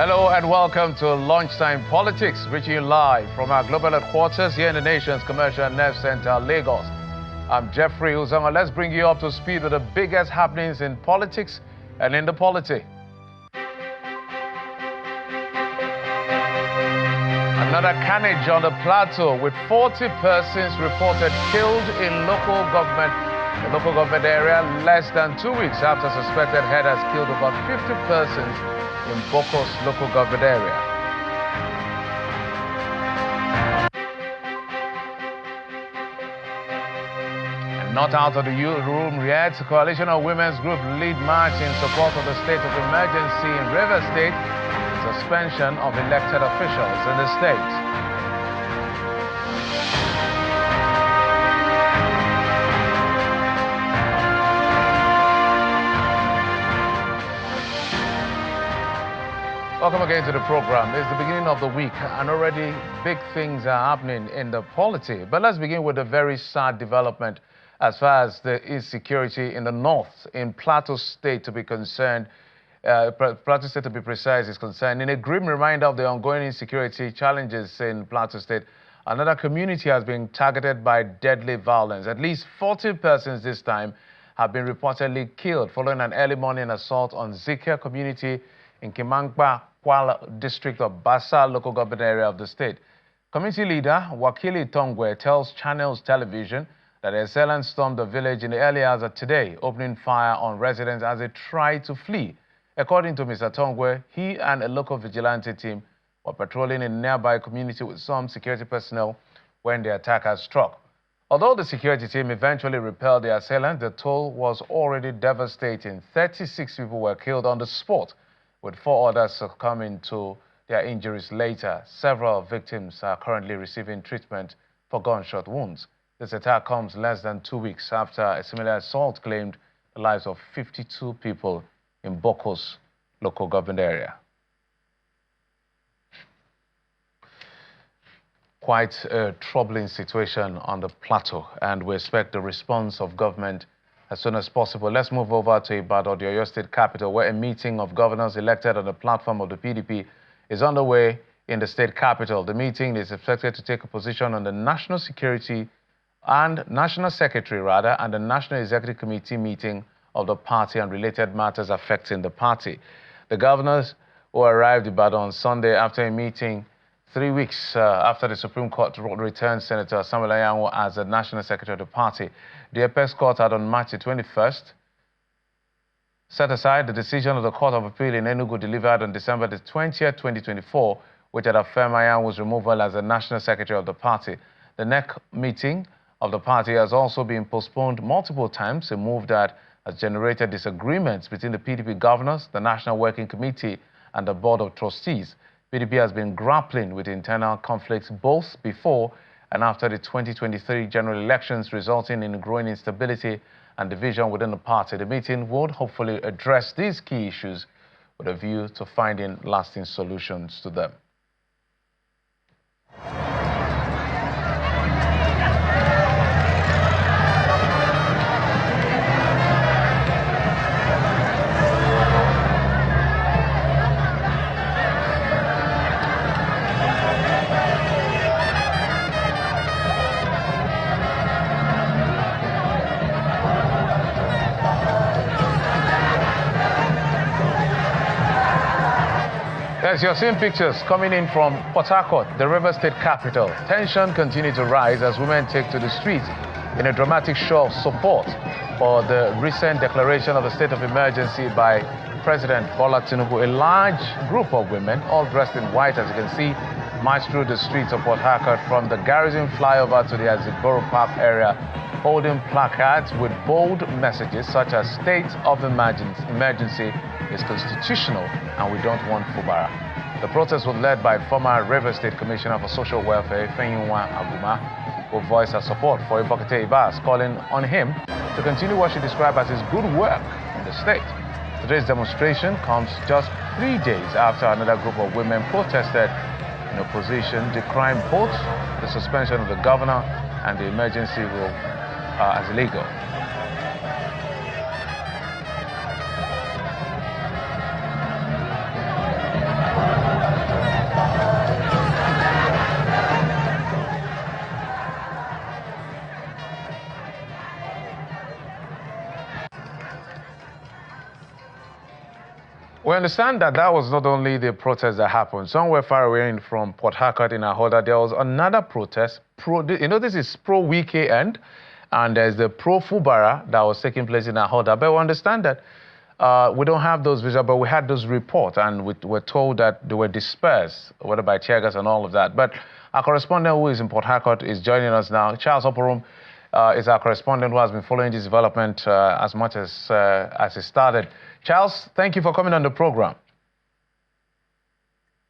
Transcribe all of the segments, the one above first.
Hello and welcome to Lunchtime Politics, reaching you live from our global headquarters here in the nation's commercial nerve center, Lagos. I'm Jeffrey Uzama. Let's bring you up to speed with the biggest happenings in politics and in the polity. Another carnage on the Plateau with 40 persons reported killed in the local government area less than 2 weeks after suspected headers killed about 50 persons in Boko's local government area. And not out of the room yet, coalition of women's group lead march in support of the state of emergency in Rivers State, suspension of elected officials in the state. Welcome again to the program. It's the beginning of the week and already big things are happening in the polity. But let's begin with a very sad development as far as the insecurity in the north, in Plateau State to be concerned. Plateau State, to be precise, is concerned. In a grim reminder of the ongoing insecurity challenges in Plateau State, another community has been targeted by deadly violence. At least 40 persons this time have been reportedly killed following an early morning assault on Zika community in Kimangba, Kwala district of Basa local government area of the state. Community leader Wakili Tongwe tells Channels Television that the assailants stormed the village in the early hours of today, opening fire on residents as they tried to flee. According to Mr. Tongwe, he and a local vigilante team were patrolling in a nearby community with some security personnel when the attackers struck. Although the security team eventually repelled the assailants, the toll was already devastating. 36 people were killed on the spot, with 4 others succumbing to their injuries later. Several victims are currently receiving treatment for gunshot wounds. This attack comes less than 2 weeks after a similar assault claimed the lives of 52 people in Boko's local government area. Quite a troubling situation on the Plateau, and we expect the response of government as soon as possible. Let's move over to Ibadan, the Oyo State capital, where a meeting of governors elected on the platform of the PDP is underway in the state capital. The meeting is expected to take a position on the national security and national secretary, and the national executive committee meeting of the party and related matters affecting the party. The governors who arrived in Ibadan on Sunday after a meeting 3 weeks after the Supreme Court returned Senator Samuel Anyanwu as the national secretary of the party. The Apex Court had on March 21st set aside the decision of the Court of Appeal in Enugu delivered on December 20th, 2024, which had affirmed Anyanwu's removal as the national secretary of the party. The next meeting of the party has also been postponed multiple times, a move that has generated disagreements between the PDP governors, the National Working Committee, and the Board of Trustees. PDP has been grappling with internal conflicts both before and after the 2023 general elections, resulting in growing instability and division within the party. The meeting would hopefully address these key issues with a view to finding lasting solutions to them. Yes, you're seeing pictures coming in from Port Harcourt, the River State capital. Tension continues to rise as women take to the streets in a dramatic show of support for the recent declaration of a state of emergency by President Bola Tinubu. A large group of women, all dressed in white, as you can see, marched through the streets of Port Harcourt from the Garrison flyover to the Azigboro Park area, holding placards with bold messages such as "State of Emergency is constitutional and we don't want Fubara." The protest was led by former Rivers State Commissioner for Social Welfare, Fenyinwa Aguma, who voiced her support for Ibokete Ibas, calling on him to continue what she described as his good work in the state. Today's demonstration comes just 3 days after another group of women protested in opposition, decrying both the suspension of the governor and the emergency rule as illegal. We understand that that was not only the protest that happened. Somewhere far away from Port Harcourt in Ahoda, there was another protest. This is pro-weekend, and there's the pro-Fubara that was taking place in Ahoda. But we understand that we don't have those visuals, but we had those reports, and we were told that they were dispersed, whether by tear gas and all of that. But our correspondent who is in Port Harcourt is joining us now. Charles Oporum is our correspondent who has been following this development as much as it started. Charles, thank you for coming on the program.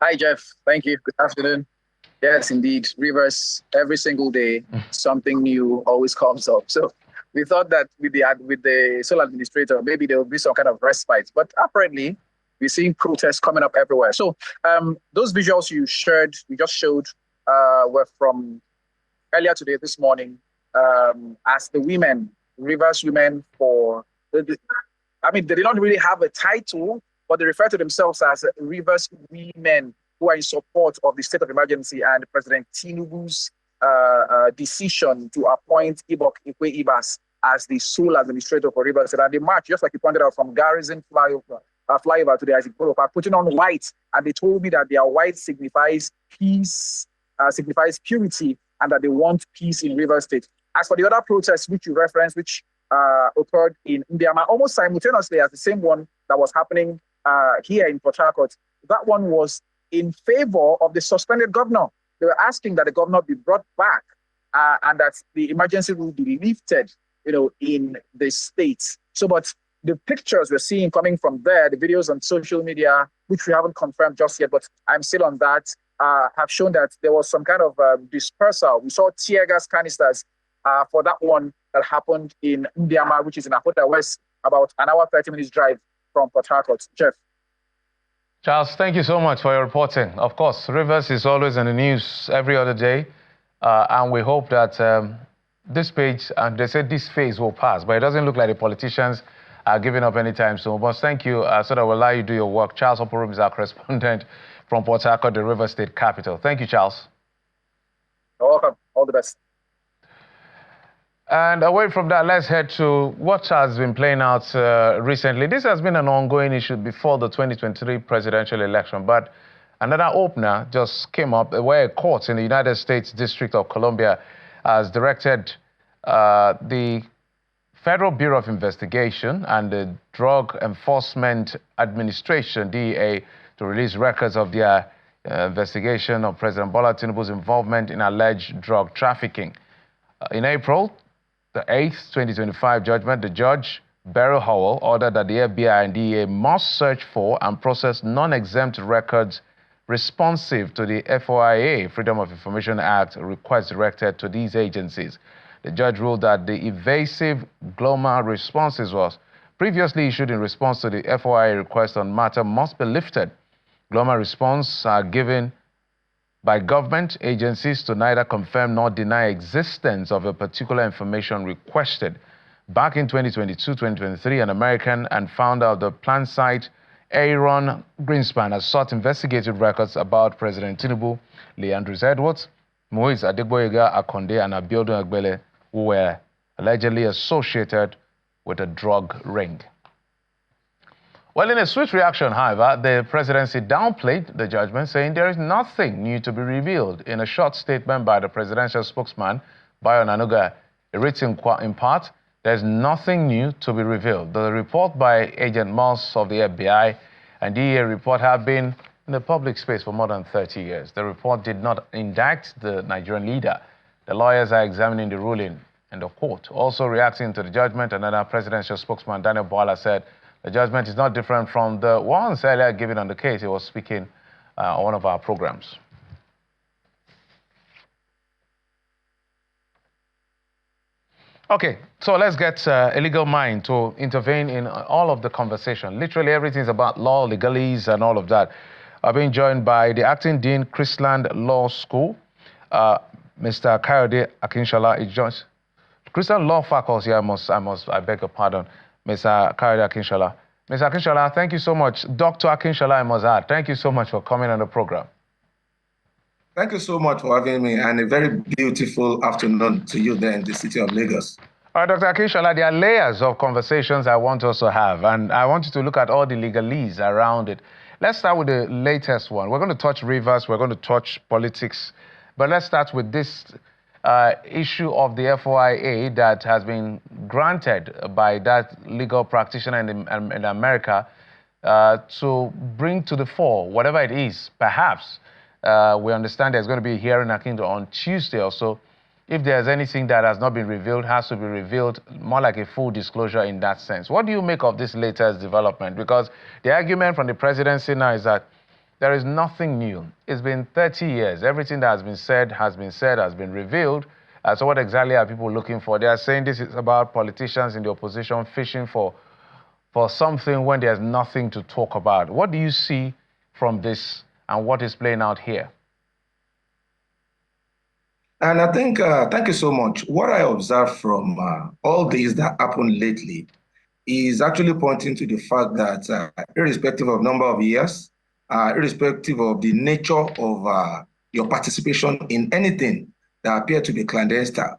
Hi, Jeff. Thank you. Good afternoon. Yes, indeed. Rivers, every single day, something new always comes up. So we thought that with the sole administrator, maybe there will be some kind of respite. But apparently, we're seeing protests coming up everywhere. So those visuals you just showed, were from earlier today, this morning, as the women, Rivers women they did not really have a title, but they refer to themselves as Rivers women who are in support of the state of emergency and President Tinubu's decision to appoint Ibok Ikwe-Ibas as the sole administrator for Rivers. And they marched, just like you pointed out, from Garrison flyover to the Isaac Borough Park, putting on white. And they told me that their white signifies peace, signifies purity, and that they want peace in Rivers State. As for the other protests which you referenced, which occurred in Ndiama almost simultaneously as the same one that was happening here in Port Harcourt, that one was in favor of the suspended governor. They were asking that the governor be brought back and that the emergency rule be lifted, in the state. So, but the pictures we're seeing coming from there, the videos on social media, which we haven't confirmed just yet, but I'm still on that, have shown that there was some kind of dispersal. We saw tear gas canisters for that one that happened in Ndiama, which is in Ahoda West, about an hour, 30 minutes drive from Port Harcourt. Jeff. Charles, thank you so much for your reporting. Of course, Rivers is always in the news every other day, and we hope that this page, and they said this phase will pass, but it doesn't look like the politicians are giving up anytime soon. But thank you, so that will allow you to do your work. Charles Oporum is our correspondent from Port Harcourt, the River State capital. Thank you, Charles. You're welcome. All the best. And away from that, let's head to what has been playing out recently. This has been an ongoing issue before the 2023 presidential election, but another opener just came up where a court in the United States District of Columbia has directed the Federal Bureau of Investigation and the Drug Enforcement Administration, DEA, to release records of their investigation of President Bola Tinubu's involvement in alleged drug trafficking. In April the 8th, 2025 judgment, the judge, Beryl Howell, ordered that the FBI and DEA must search for and process non-exempt records responsive to the FOIA, Freedom of Information Act, requests directed to these agencies. The judge ruled that the evasive GLOMA responses was previously issued in response to the FOIA request on matter must be lifted. GLOMA responses are given by government agencies to neither confirm nor deny existence of a particular information requested. Back in 2022-2023, an American and founder of the plant site, Aaron Greenspan, has sought investigative records about President Tinubu, Leandris Edwards, Moise Adegboyega Akonde, and Abiodun Agbele, who were allegedly associated with a drug ring. Well, in a swift reaction, however, the presidency downplayed the judgment, saying there is nothing new to be revealed. In a short statement by the presidential spokesman, Bayo Nanuga, written in part, there's nothing new to be revealed. The report by Agent Moss of the FBI and DEA report have been in the public space for more than 30 years. The report did not indict the Nigerian leader. The lawyers are examining the ruling in the court. Also reacting to the judgment, another presidential spokesman, Daniel Bwala, said the judgment is not different from the ones earlier given on the case. He was speaking on one of our programs. Okay, so let's get a legal mind to intervene in all of the conversation. Literally everything is about law, legalese, and all of that. I've been joined by the acting dean, Chrisland Law School, Mr. Kayode Akinshola. He joins Chrisland Law Faculty. I beg your pardon, Mr. Kayode Akinshola. Mr. Akinshola, thank you so much. Dr. Akinshola, I must add, thank you so much for coming on the program. Thank you so much for having me, and a very beautiful afternoon to you there in the city of Lagos. All right, Dr. Akinshola, there are layers of conversations I want us to have, and I want you to look at all the legalese around it. Let's start with the latest one. We're going to touch Rivers, we're going to touch politics, but let's start with this issue of the FOIA that has been granted by that legal practitioner in America to bring to the fore whatever it is. Perhaps we understand there's going to be a hearing on Tuesday or so. If there's anything that has not been revealed, has to be revealed, more like a full disclosure in that sense. What do you make of this latest development? Because the argument from the presidency now is that there is nothing new. It's been 30 years. Everything that has been said, has been revealed. So what exactly are people looking for? They are saying this is about politicians in the opposition fishing for something when there's nothing to talk about. What do you see from this and what is playing out here? And I think, thank you so much. What I observed from all these that happened lately is actually pointing to the fact that irrespective of number of years, irrespective of the nature of your participation in anything that appear to be clandestine,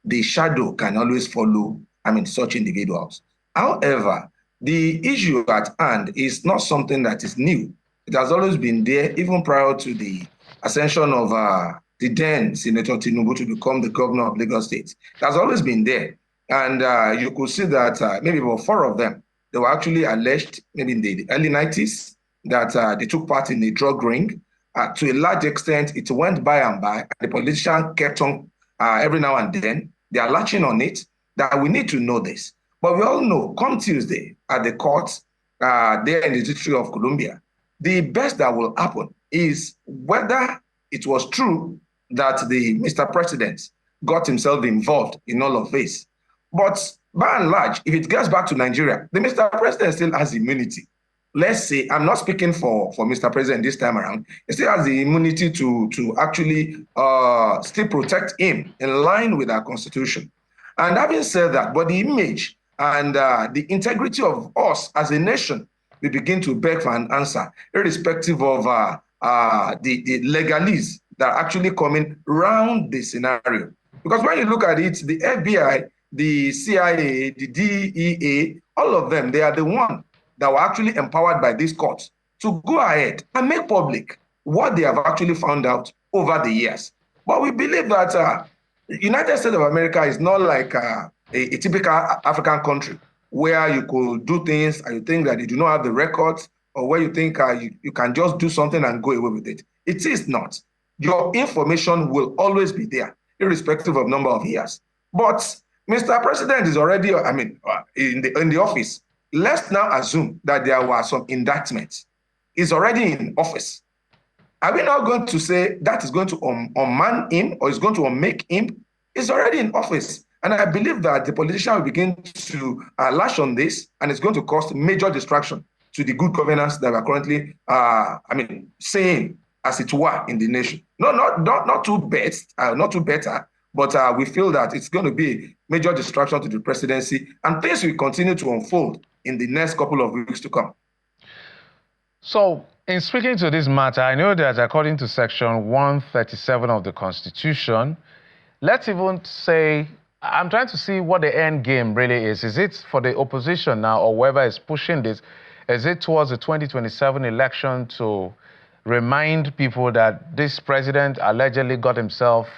the shadow can always follow, such individuals. However, the issue at hand is not something that is new. It has always been there, even prior to the ascension of the then Senator Tinubu to become the governor of Lagos State. It has always been there. And you could see that maybe about 4 of them, they were actually alleged, maybe in the early 90s, that they took part in a drug ring. To a large extent, it went by and by. The politician kept on every now and then. They are latching on it, that we need to know this. But we all know, come Tuesday at the court there in the District of Columbia, the best that will happen is whether it was true that the Mr. President got himself involved in all of this. But by and large, if it gets back to Nigeria, the Mr. President still has immunity. Let's say, I'm not speaking for Mr. President this time around, he still has the immunity to actually still protect him in line with our Constitution. And having said that, but the image and the integrity of us as a nation, we begin to beg for an answer, irrespective of the legalese that are actually coming around the scenario. Because when you look at it, the FBI, the CIA, the DEA, all of them, they are the ones that were actually empowered by this court to go ahead and make public what they have actually found out over the years. But we believe that United States of America is not like a typical African country where you could do things and you think that you do not have the records, or where you think you can just do something and go away with it. It is not. Your information will always be there, irrespective of number of years. But Mr. President is already, in the office. Let's now assume that there were some indictments. He's already in office. Are we not going to say that is going to unman him or is going to unmake him? He's already in office. And I believe that the politician will begin to lash on this, and it's going to cause major distraction to the good governance that we're currently, saying, as it were, in the nation. Not too better, but we feel that it's going to be major distraction to the presidency, and things will continue to unfold in the next couple of weeks to come. So, in speaking to this matter, I know that according to Section 137 of the Constitution, let's even say, I'm trying to see what the end game really is. Is it for the opposition now, or whoever is pushing this? Is it towards the 2027 election to remind people that this president allegedly got himself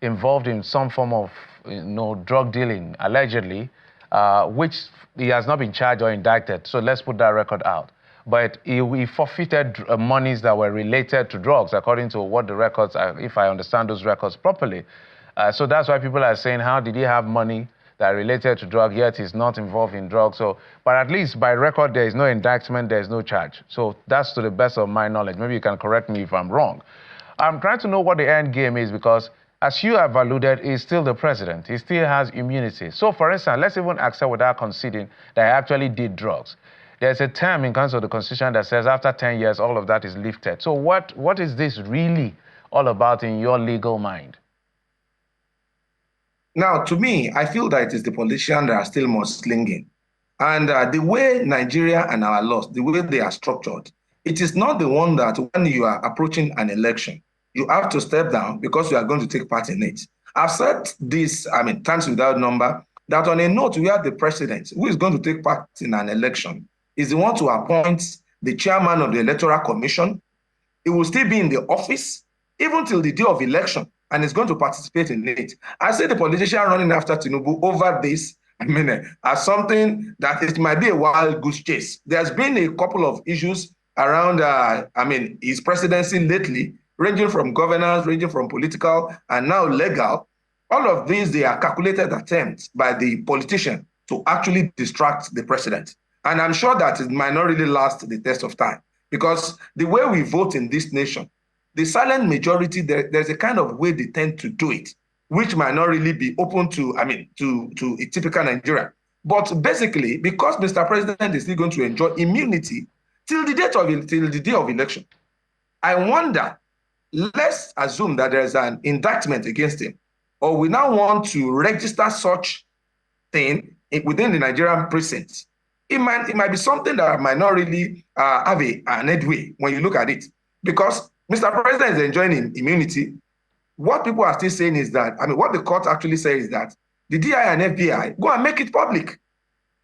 involved in some form of drug dealing, allegedly, which he has not been charged or indicted? So let's put that record out. But he forfeited monies that were related to drugs, according to what the records are, if I understand those records properly. So that's why people are saying, how did he have money that related to drug, yet he's not involved in drugs? So, but at least by record, there is no indictment, there is no charge. So that's to the best of my knowledge. Maybe you can correct me if I'm wrong. I'm trying to know what the end game is, because as you have alluded, he's still the president. He still has immunity. So for instance, let's even accept without conceding that he actually did drugs. There's a term in terms of the Constitution that says after 10 years, all of that is lifted. So what is this really all about in your legal mind? Now, to me, I feel that it is the politicians that are still more slinging. And the way Nigeria and our laws, the way they are structured, it is not the one that when you are approaching an election, you have to step down because you are going to take part in it. I've said this, times without number, that on a note where the president, who is going to take part in an election, is the one to appoint the chairman of the Electoral Commission, he will still be in the office even till the day of election and is going to participate in it. I see the politician running after Tinubu over this, as something that it might be a wild goose chase. There's been a couple of issues around, his presidency lately, ranging from governance, ranging from political, and now legal. All of these, they are calculated attempts by the politician to actually distract the president. And I'm sure that it might not really last the test of time, because the way we vote in this nation, the silent majority, there's a kind of way they tend to do it, which might not really be open to a typical Nigeria. But basically, because Mr. President is still going to enjoy immunity till the day of election, I wonder, let's assume that there's an indictment against him, or we now want to register such thing within the Nigerian precincts. It might be something that might not really have an headway when you look at it, because Mr. President is enjoying immunity. What people are still saying is that, what the court actually says is that the DI and FBI go and make it public.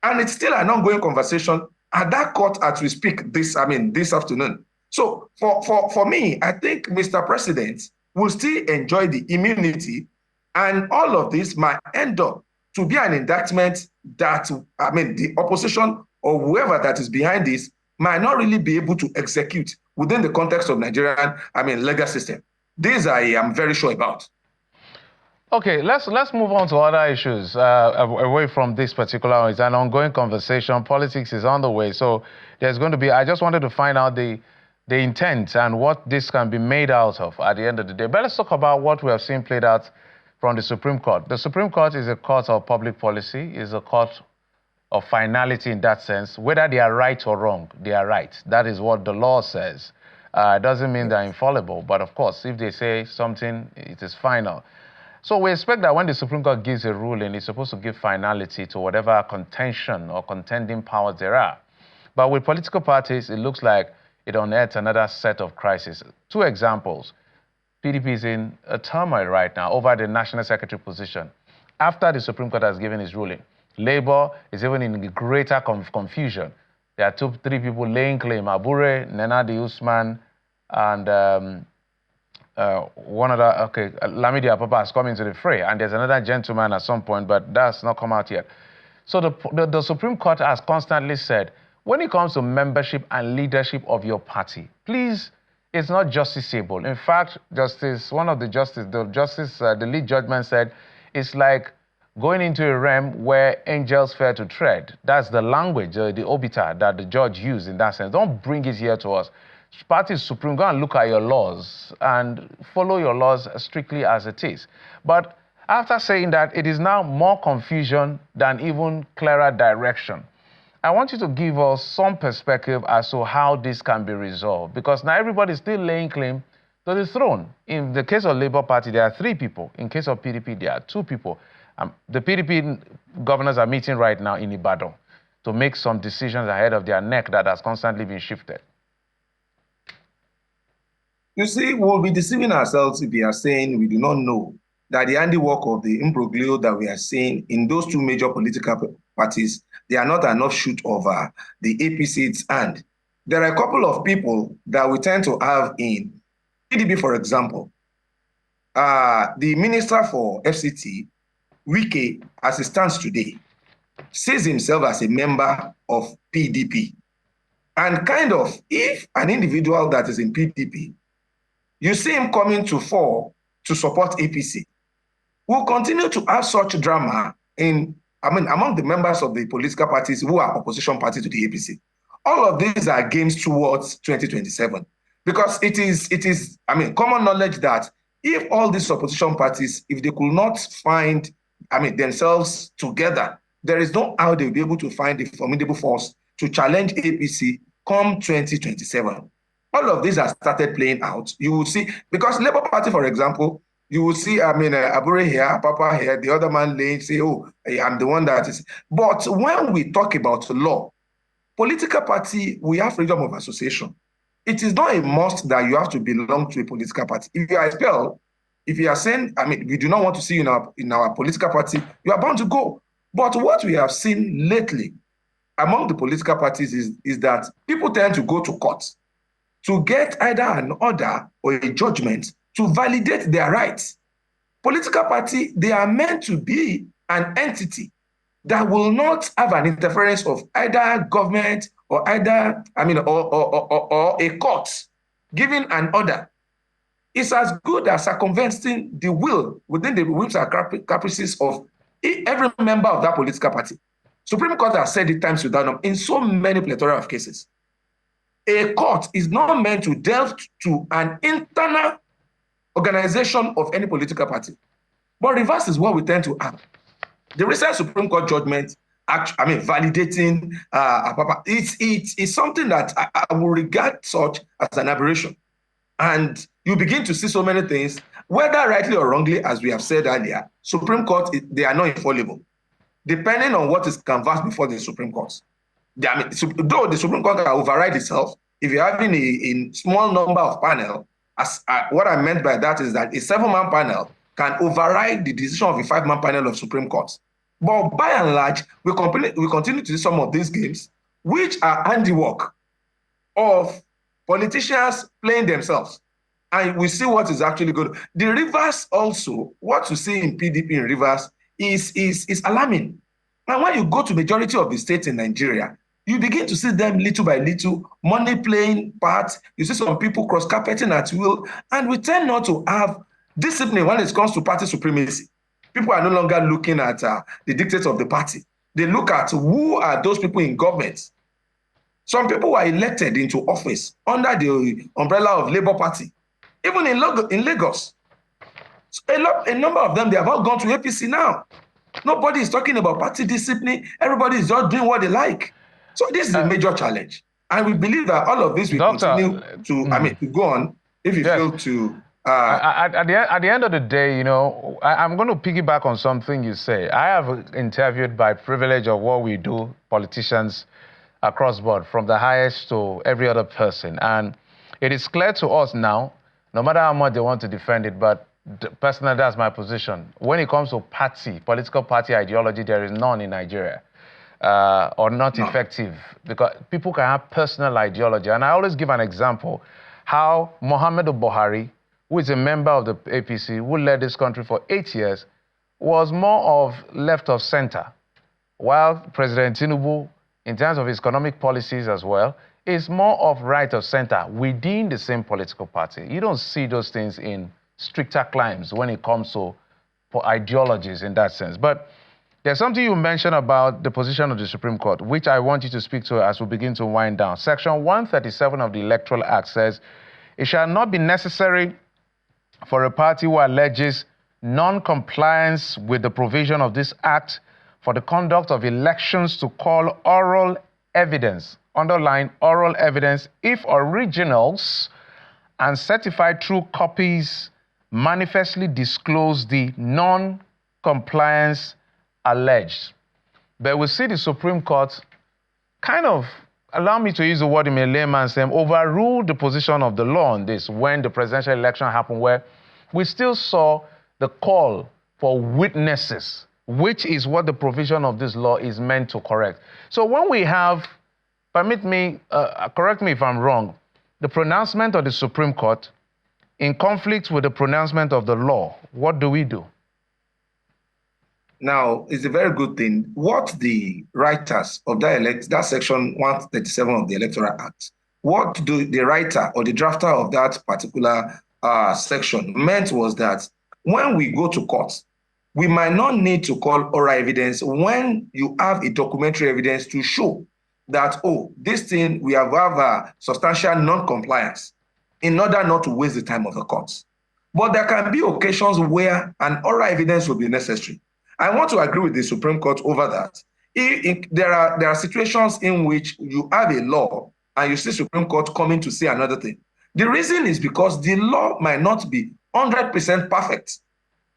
And it's still an ongoing conversation at that court as we speak this afternoon. So for me, I think Mr. President will still enjoy the immunity, and all of this might end up to be an indictment that, the opposition or whoever that is behind this might not really be able to execute within the context of Nigerian, legal system. This I am very sure about. Okay, let's move on to other issues away from this particular one. It's an ongoing conversation. Politics is on the way, so there's going to be. I just wanted to find out the intent and what this can be made out of at the end of the day. But let's talk about what we have seen played out from the Supreme Court. The Supreme Court is a court of public policy, is a court of finality in that sense. Whether they are right or wrong, they are right. That is what the law says. It doesn't mean they're infallible, but of course, if they say something, it is final. So we expect that when the Supreme Court gives a ruling, it's supposed to give finality to whatever contention or contending powers there are. But with political parties, it looks like it unearths another set of crises. Two examples. PDP is in a turmoil right now over the national secretary position after the Supreme Court has given its ruling. Labour is even in greater confusion. There are three people laying claim: Abure, Nenadi Usman, and one other. Okay, Lamidi Apapa has come into the fray, and there's another gentleman at some point, but that's not come out yet. So the Supreme Court has constantly said, when it comes to membership and leadership of your party, please, it's not justiciable. In fact, the lead judgment said, it's like going into a realm where angels fear to tread. That's the language, the obiter that the judge used in that sense. Don't bring it here to us. Party Supreme, go and look at your laws and follow your laws strictly as it is. But after saying that, it is now more confusion than even clearer direction. I want you to give us some perspective as to how this can be resolved, because now everybody is still laying claim to the throne. In the case of Labour Party, there are 3 people. In case of PDP, there are 2 people. The PDP governors are meeting right now in Ibadan to make some decisions ahead of their neck that has constantly been shifted. You see, we'll be deceiving ourselves if we are saying we do not know that the handiwork of the imbroglio that we are seeing in those 2 major political parties, they are not an offshoot of the APC's hand. There are a couple of people that we tend to have in PDP, for example. The Minister for FCT, Wike, as it stands today, sees himself as a member of PDP. And kind of, if an individual that is in PDP, you see him coming to fore to support APC, we'll continue to have such drama among the members of the political parties who are opposition party to the APC. All of these are games towards 2027, because it is common knowledge that if all these opposition parties, if they could not find themselves together, there is no how they'll be able to find a formidable force to challenge APC come 2027. All of these have started playing out. You will see, because Labour Party, for example, you will see, Abure here, Papa here, the other man laying, say, oh, I'm the one that is. But when we talk about law, political party, we have freedom of association. It is not a must that you have to belong to a political party. If you are expelled, if you are saying, we do not want to see you in our political party, you are bound to go. But what we have seen lately among the political parties is that people tend to go to court to get either an order or a judgment to validate their rights. Political party, they are meant to be an entity that will not have an interference of either government or or a court giving an order. It's as good as circumventing the will within the whims and caprices of every member of that political party. Supreme Court has said it times without number in so many plethora of cases. A court is not meant to delve to an internal organization of any political party. But reverse is what we tend to have. The recent Supreme Court judgment, validating it's something that I will regard such as an aberration. And you begin to see so many things, whether rightly or wrongly, as we have said earlier, Supreme Court, they are not infallible, depending on what is canvassed before the Supreme Court. Though the Supreme Court can override itself, if you're having a small number of panel, what I meant by that is that a 7-man panel can override the decision of a 5-man panel of Supreme Court. But by and large, we continue to see some of these games, which are handiwork of politicians playing themselves. And we see what is actually good. The reverse also, what you see in PDP in reverse is alarming. And when you go to majority of the states in Nigeria, you begin to see them little by little, money playing part. You see some people cross-carpeting at will, and we tend not to have discipline when it comes to party supremacy. People are no longer looking at the dictates of the party. They look at who are those people in government. Some people were elected into office under the umbrella of Labour Party, even in Lagos. So a number of them, they have all gone to APC now. Nobody is talking about party discipline. Everybody is just doing what they like. So this is a major challenge. And we believe that all of this will continue to go on if you fail to... At the end of the day, you know, I'm going to piggyback on something you say. I have interviewed by privilege of what we do, politicians across board, from the highest to every other person. And it is clear to us now, no matter how much they want to defend it, but personally, that's my position. When it comes to political party ideology, there is none in Nigeria, or not effective, because people can have personal ideology. And I always give an example, how Muhammadu Buhari, who is a member of the APC, who led this country for 8 years, was more of left of center, while President Tinubu, in terms of his economic policies as well, is more of right of center within the same political party. You don't see those things in stricter climes when it comes to ideologies in that sense. But there's something you mentioned about the position of the Supreme Court, which I want you to speak to as we begin to wind down. Section 137 of the Electoral Act says, it shall not be necessary for a party who alleges non-compliance with the provision of this act for the conduct of elections to call oral evidence, underline oral evidence, if originals and certified true copies manifestly disclose the non-compliance alleged. But we see the Supreme Court kind of, allow me to use the word in a layman's term, overruled the position of the law on this when the presidential election happened, where we still saw the call for witnesses, which is what the provision of this law is meant to correct. So when we have, permit me, correct me if I'm wrong, the pronouncement of the Supreme Court in conflict with the pronouncement of the law, what do we do? Now, it's a very good thing. What the writers of that section 137 of the Electoral Act, what the writer or the drafter of that particular section meant was that when we go to court, we might not need to call oral evidence when you have a documentary evidence to show that, oh, this thing, we have a substantial non-compliance, in order not to waste the time of the courts. But there can be occasions where an oral evidence will be necessary. I want to agree with the Supreme Court over that. There are situations in which you have a law and you see Supreme Court coming to say another thing. The reason is because the law might not be 100% perfect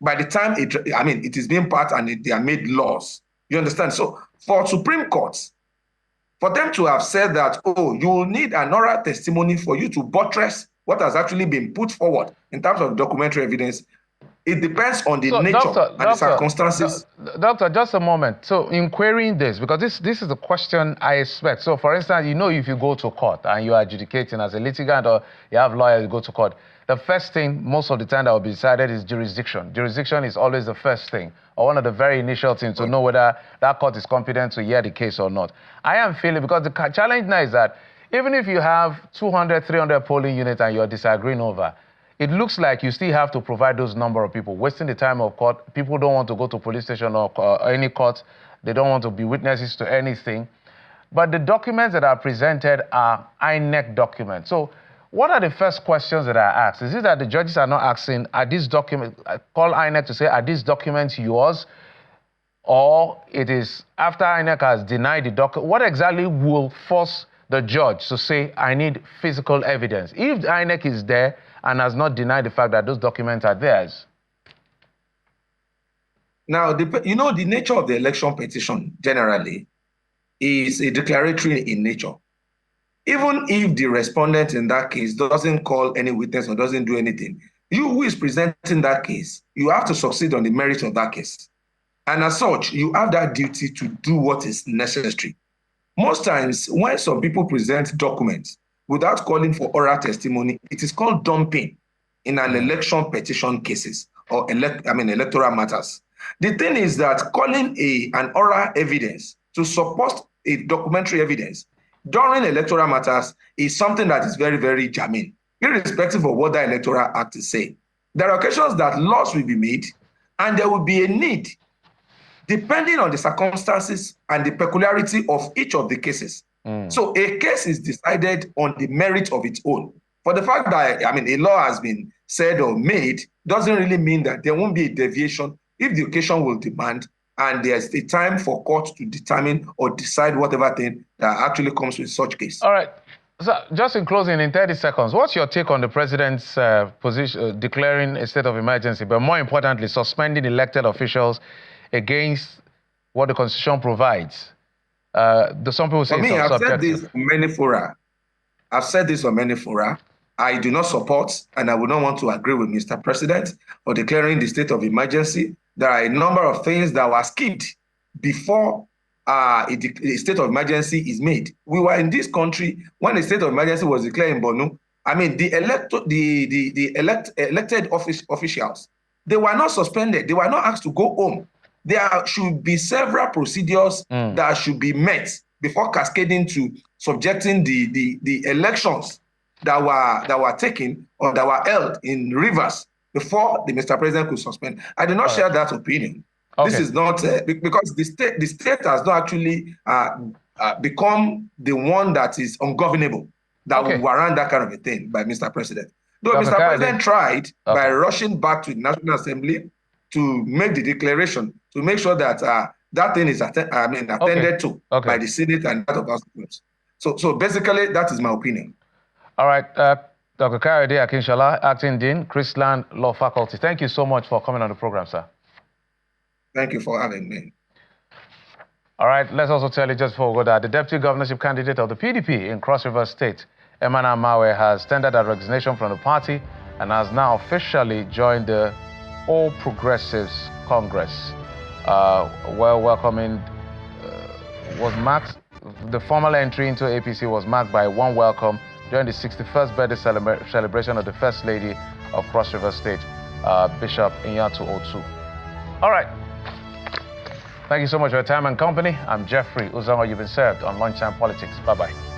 by the time it is being passed and they are made laws. You understand? So for Supreme Courts, for them to have said that, oh, you will need an oral testimony for you to buttress what has actually been put forward in terms of documentary evidence, It depends on the So, nature and the circumstances. Doctor, just a moment. So, in querying this, because this is the question I expect. So, for instance, if you go to court and you are adjudicating as a litigant or you have lawyers go to court, the first thing most of the time that will be decided is jurisdiction. Jurisdiction is always the first thing, or one of the very initial things to know whether that court is competent to hear the case or not. I am feeling, because the challenge now is that even if you have 200, 300 polling units and you're disagreeing over, it looks like you still have to provide those number of people, wasting the time of court. People don't want to go to police station or any court. They don't want to be witnesses to anything. But the documents that are presented are INEC documents. So what are the first questions that are asked? Is it that the judges are not asking, are these documents, call INEC to say, are these documents yours? Or it is after INEC has denied the document, what exactly will force the judge to say, I need physical evidence? If the INEC is there and has not denied the fact that those documents are theirs. Now, the nature of the election petition generally is a declaratory in nature. Even if the respondent in that case doesn't call any witness or doesn't do anything, you who is presenting that case, you have to succeed on the merits of that case. And as such, you have that duty to do what is necessary. Most times, when some people present documents without calling for oral testimony, it is called dumping in an election petition cases or electoral matters. The thing is that calling an oral evidence to support a documentary evidence during electoral matters is something that is very, very germane, irrespective of what the Electoral Act is saying. There are occasions that laws will be made and there will be a need, depending on the circumstances and the peculiarity of each of the cases. So a case is decided on the merit of its own. For the fact that, a law has been said or made doesn't really mean that there won't be a deviation if the occasion will demand and there's a time for court to determine or decide whatever thing that actually comes with such case. All right. So just in closing, in 30 seconds, what's your take on the president's position declaring a state of emergency, but more importantly, suspending elected officials against what the Constitution provides? Some people say I've subjective. said this on many fora. I've said this on many fora. I do not support, and I would not want to agree with Mr. President for declaring the state of emergency. There are a number of things that were skipped before a state of emergency is made. We were in this country when a state of emergency was declared in Borno. The elected officials, they were not suspended. They were not asked to go home. There should be several procedures that should be met before cascading to subjecting the elections that were taken or that were held in Rivers before the Mr. President could suspend. I do not share that opinion. Okay. This is not because the state has not actually become the one that is ungovernable that will warrant that kind of a thing by Mr. President. Though Mr. President tried by rushing back to the National Assembly to make the declaration to make sure that that thing is attended to by the Senate and that of House of Reps. So basically, that is my opinion. All right, Dr. Kayode Akinshola, Acting Dean, Chrisland Law Faculty. Thank you so much for coming on the program, sir. Thank you for having me. All right, let's also tell you just before we go that the deputy governorship candidate of the PDP in Cross River State, Emmanuel Mawe, has tendered a resignation from the party and has now officially joined the All Progressives Congress. Welcoming was marked. The formal entry into APC was marked by one welcome during the 61st birthday celebration of the First Lady of Cross River State, Bishop Inyatu Otu. All right. Thank you so much for your time and company. I'm Jeffrey Uzama. You've been served on Lunchtime Politics. Bye-bye.